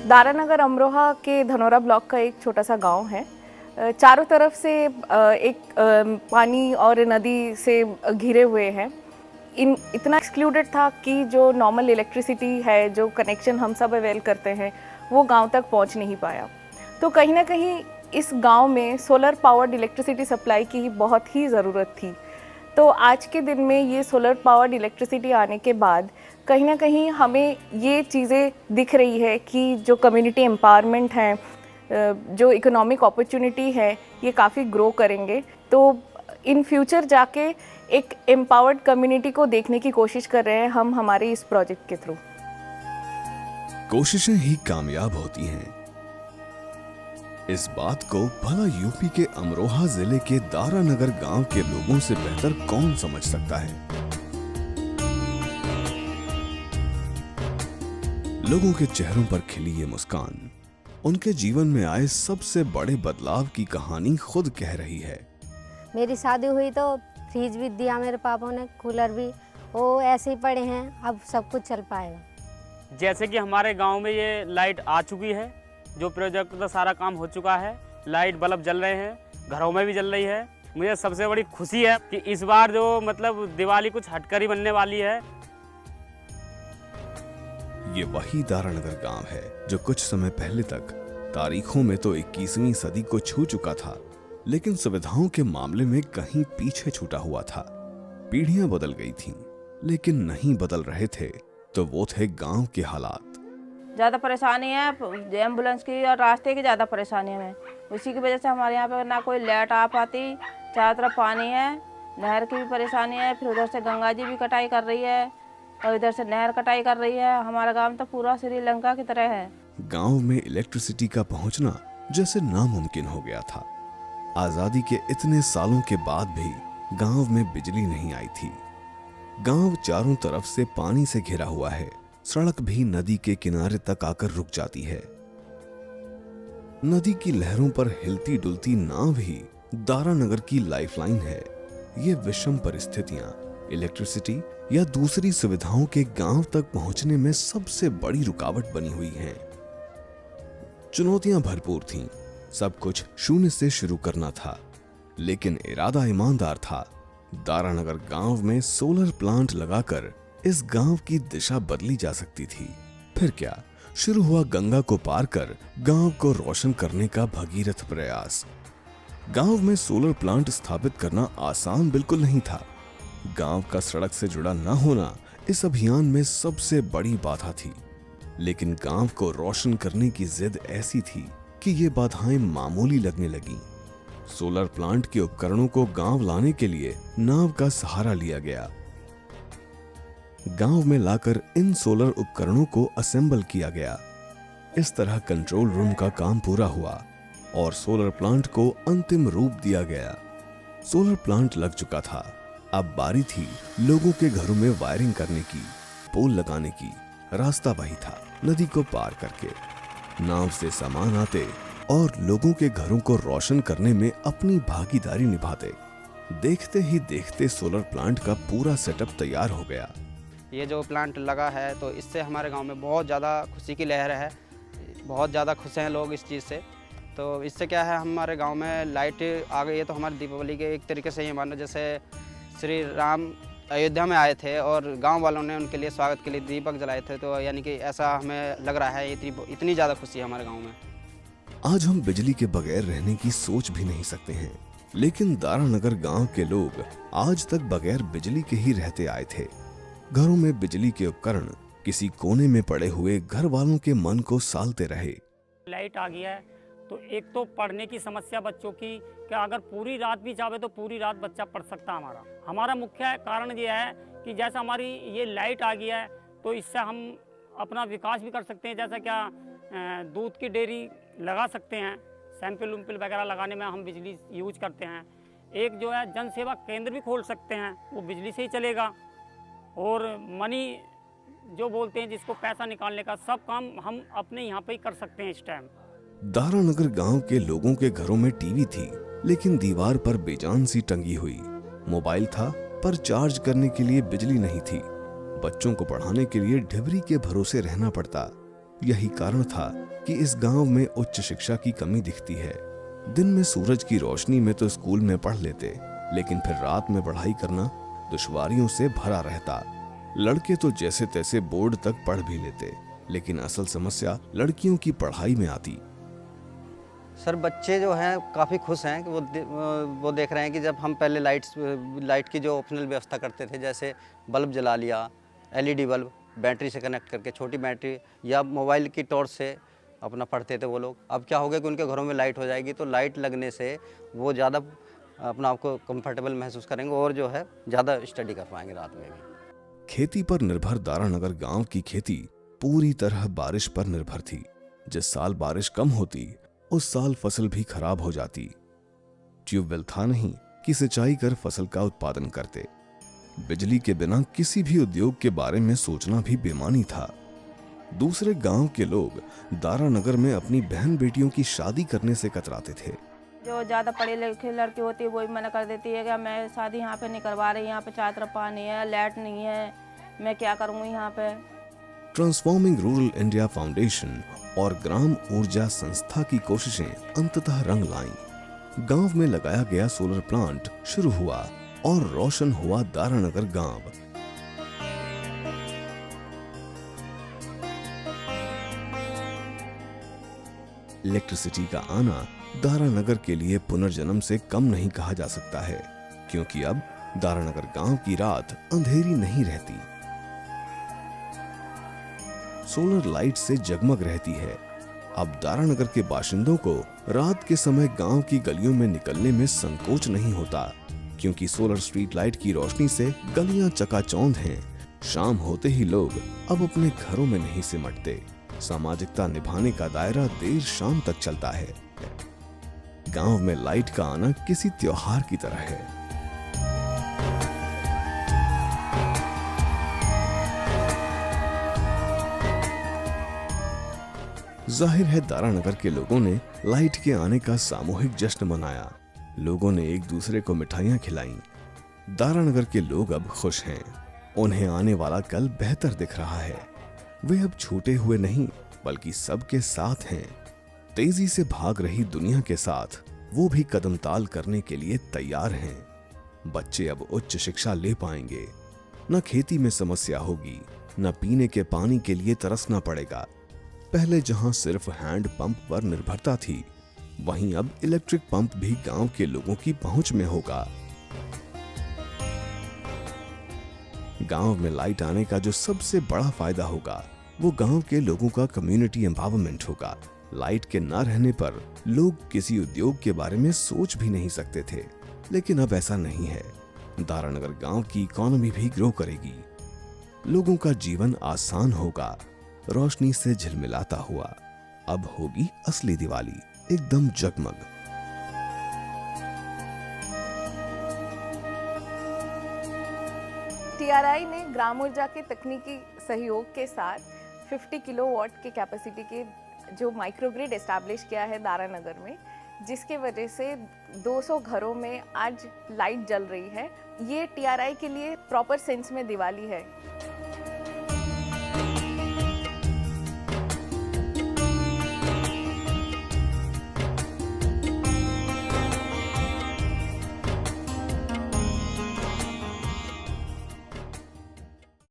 दारानगर अमरोहा के धनौरा ब्लॉक का एक छोटा सा गांव है। चारों तरफ से एक पानी और नदी से घिरे हुए हैं। इतना एक्सक्लूडेड था कि जो नॉर्मल इलेक्ट्रिसिटी है, जो कनेक्शन हम सब अवेल करते हैं, वो गांव तक पहुंच नहीं पाया। तो कहीं ना कहीं इस गांव में सोलर पावर्ड इलेक्ट्रिसिटी सप्लाई की बहुत ही ज़रूरत थी। तो आज के दिन में ये सोलर पावर्ड इलेक्ट्रिसिटी आने के बाद कहीं ना कहीं हमें ये चीज़ें दिख रही है कि जो कम्युनिटी एम्पावरमेंट है, जो इकोनॉमिक अपॉर्चुनिटी है, ये काफ़ी ग्रो करेंगे। तो इन फ्यूचर जाके एक एम्पावर्ड कम्युनिटी को देखने की कोशिश कर रहे हैं हम हमारे इस प्रोजेक्ट के थ्रू। कोशिशें ही कामयाब होती हैं। इस बात को भला यूपी के अमरोहा जिले के दारानगर गांव के लोगों से बेहतर कौन समझ सकता है। लोगों के चेहरों पर खिली ये मुस्कान उनके जीवन में आए सबसे बड़े बदलाव की कहानी खुद कह रही है। मेरी शादी हुई तो फ्रिज भी दिया मेरे पापा ने, कूलर भी, वो ऐसे ही पड़े हैं, अब सब कुछ चल पाएगा। जैसे कि हमारे गांव में ये लाइट आ चुकी है, जो प्रोजेक्ट का सारा काम हो चुका है, लाइट बल्ब जल रहे हैं, घरों में भी जल रही है। मुझे सबसे बड़ी खुशी है कि इस बार जो मतलब दिवाली कुछ हटकर ही बनने वाली है। ये वही दारानगर गांव है जो कुछ समय पहले तक तारीखों में तो 21वीं सदी को छू चुका था, लेकिन सुविधाओं के मामले में कहीं पीछे छूटा हुआ था। पीढ़ियां बदल गई थीं, लेकिन नहीं बदल रहे थे तो वो थे गांव के हालात। ज़्यादा परेशानी है एम्बुलेंस की और रास्ते की ज़्यादा परेशानी है। उसी की वजह से हमारे यहाँ पे ना कोई लाइट आ पाती, चारों तरफ पानी है, नहर की भी परेशानी है। फिर उधर से गंगा जी भी कटाई कर रही है और इधर से नहर कटाई कर रही है। हमारा गांव तो पूरा श्रीलंका की तरह है। गांव में इलेक्ट्रिसिटी का पहुंचना जैसे नामुमकिन हो गया था। आजादी के इतने सालों के बाद भी गांव में बिजली नहीं आई थी। गांव चारों तरफ से पानी से घिरा हुआ है। सड़क भी नदी के किनारे तक आकर रुक जाती है। नदी की लहरों पर हिलती डुलती नाव ही दारानगर की लाइफलाइन है। ये विषम परिस्थितियां इलेक्ट्रिसिटी या दूसरी सुविधाओं के गांव तक पहुंचने में सबसे बड़ी रुकावट बनी हुई हैं। चुनौतियां भरपूर थीं। सब कुछ शून्य से शुरू करना था, लेकिन इरादा ईमानदार था। दारानगर गांव में सोलर प्लांट लगाकर इस गांव की दिशा बदली जा सकती थी। फिर क्या, शुरू हुआ गंगा को पार कर गांव को रोशन करने का भगीरथ प्रयास। गांव में सोलर प्लांट स्थापित करना आसान बिल्कुल नहीं था। गांव का सड़क से जुड़ा न होना इस अभियान में सबसे बड़ी बाधा थी। लेकिन गांव को रोशन करने की जिद ऐसी थी कि ये बाधाएं मामूली लगने लगीं। सोलर प्लांट के उपकरणों को गांव लाने के लिए नाव का सहारा लिया गया। गांव में लाकर इन सोलर उपकरणों को असेंबल किया गया। इस तरह कंट्रोल रूम का काम पूरा हुआ और सोलर प्लांट को अंतिम रूप दिया गया। सोलर प्लांट लग चुका था। अब बारी थी लोगों के घरों में वायरिंग करने की, पोल लगाने की। रास्ता वही था, नदी को पार करके नाव से सामान आते और लोगों के घरों को रोशन करने में अपनी भागीदारी निभाते। देखते ही देखते सोलर प्लांट का पूरा सेटअप तैयार हो गया। ये जो प्लांट लगा है तो इससे हमारे गांव में बहुत ज़्यादा खुशी की लहर है। बहुत ज़्यादा खुश हैं लोग इस चीज़ से। तो इससे क्या है, हमारे गांव में लाइट आ गई है। तो हमारी दीपावली के एक तरीके से ये मानो जैसे श्री राम अयोध्या में आए थे और गांव वालों ने उनके लिए स्वागत के लिए दीपक जलाए थे। तो यानी कि ऐसा हमें लग रहा है, इतनी ज़्यादा खुशी है हमारे गाँव में। आज हम बिजली के बगैर रहने की सोच भी नहीं सकते हैं, लेकिन दारानगर गांव के लोग आज तक बगैर बिजली के ही रहते आए थे। घरों में बिजली के उपकरण किसी कोने में पड़े हुए घर वालों के मन को सालते रहे। लाइट आ गया है तो एक तो पढ़ने की समस्या बच्चों की, क्या अगर पूरी रात भी चाहे तो पूरी रात बच्चा पढ़ सकता। हमारा मुख्य कारण ये है कि जैसा हमारी ये लाइट आ गया है तो इससे हम अपना विकास भी कर सकते हैं। जैसा क्या दूध की डेयरी लगा सकते हैं, सैंपल उम्पल वगैरह लगाने में हम बिजली यूज करते हैं। एक जो है जन सेवा केंद्र भी खोल सकते हैं, वो बिजली से ही चलेगा। और मनी जो बोलते हैं जिसको पैसा निकालने का, सब काम हम अपने यहाँ पे ही कर सकते हैं इस टाइम। दारानगर गांव के लोगों के घरों में टीवी थी, लेकिन दीवार पर बेजान सी टंगी हुई। मोबाइल था पर चार्ज करने के लिए बिजली नहीं थी। बच्चों को पढ़ाने के लिए ढिबरी के भरोसे रहना पड़ता। यही कारण था कि इस गांव में उच्च शिक्षा की कमी दिखती है। दिन में सूरज की रोशनी में तो स्कूल में पढ़ लेते, लेकिन फिर रात में पढ़ाई करना दुश्वारियों से भरा रहता। लड़के तो जैसे तैसे बोर्ड तक पढ़ भी लेते, लेकिन असल समस्या लड़कियों की पढ़ाई में आती। सर बच्चे जो हैं काफ़ी खुश हैं कि वो देख रहे हैं कि जब हम पहले लाइट की जो ऑप्शनल व्यवस्था करते थे, जैसे बल्ब जला लिया, एलईडी बल्ब बैटरी से कनेक्ट करके, छोटी बैटरी या मोबाइल की टॉर्च से अपना पढ़ते थे वो लोग। अब क्या हो गया कि उनके घरों में लाइट हो जाएगी, तो लाइट लगने से वो ज़्यादा अपना आपको कंफर्टेबल महसूस करेंगे और जो है ज़्यादा स्टडी कर पाएंगे रात में भी। खेती पर निर्भर दारानगर गांव की खेती पूरी तरह बारिश पर निर्भर थी। जिस साल बारिश कम होती उस साल फसल भी खराब हो जाती। ट्यूबवेल था नहीं कि सिंचाई कर फसल का उत्पादन करते। बिजली के बिना किसी भी उद्योग के बारे में सोचना भी बेमानी था। दूसरे गांव के लोग दारानगर में अपनी बहन बेटियों की शादी करने से कतराते थे। जो ज़्यादा पढ़े लिखे लड़की होती है वो भी मना कर देती है कि मैं शादी यहाँ पे नहीं करवा रही, यहाँ पे चारों तरफ पानी है, लाइट नहीं है, मैं क्या करूँगी यहाँ पे। ट्रांसफॉर्मिंग रूरल इंडिया फाउंडेशन और ग्राम ऊर्जा संस्था की कोशिशें अंततः रंग लाईं। गांव में लगाया गया सोलर प्लांट शुरू हुआ और रोशन हुआ दारानगर गांव। इलेक्ट्रिसिटी का आना दारानगर के लिए पुनर्जन्म से कम नहीं कहा जा सकता है, क्योंकि अब दारानगर गांव की रात अंधेरी नहीं रहती। सोलर लाइट से जगमग रहती है। अब दारानगर के बाशिंदों को रात के समय गांव की गलियों में निकलने में संकोच नहीं होता, क्योंकि सोलर स्ट्रीट लाइट की रोशनी से गलियां चकाचौंध हैं। शाम होते ही लोग अब अपने घरों में नहीं सिमटते। सामाजिकता निभाने का दायरा देर शाम तक चलता है। गांव में लाइट का आना किसी त्योहार की तरह है। जाहिर है दारानगर के लोगों ने लाइट के आने का सामूहिक जश्न मनाया। लोगों ने एक दूसरे को मिठाइयां खिलाईं। दारानगर के लोग अब खुश हैं। उन्हें आने वाला कल बेहतर दिख रहा है। वे अब छूटे हुए नहीं, बल्कि सबके साथ हैं। तेजी से भाग रही दुनिया के साथ वो भी कदम ताल करने के लिए तैयार हैं। बच्चे अब उच्च शिक्षा ले पाएंगे। न खेती में समस्या होगी, न पीने के पानी के लिए तरसना पड़ेगा। पहले जहां सिर्फ हैंड पंप पर निर्भरता थी, वहीं अब इलेक्ट्रिक पंप भी गांव के लोगों की पहुंच में होगा। गांव में लाइट आने का जो सबसे बड़ा फायदा होगा, वो गांव के लोगों का कम्युनिटी एम्पावरमेंट होगा। लाइट के ना रहने पर लोग किसी उद्योग के बारे में सोच भी नहीं सकते थे, लेकिन अब ऐसा नहीं है। दारानगर गांव की इकोनॉमी भी ग्रो करेगी। लोगों का जीवन आसान होगा। रोशनी से झिलमिलाता हुआ अब होगी असली दिवाली, एकदम जगमग। टीआरआई ने ग्राम ऊर्जा के तकनीकी सहयोग के साथ 50 किलोवाट के कैपेसिटी के जो माइक्रोग्रिड एस्टैब्लिश किया है दारानगर में, जिसके वजह से 200 घरों में आज लाइट जल रही है। ये टीआरआई के लिए प्रॉपर सेंस में दिवाली है।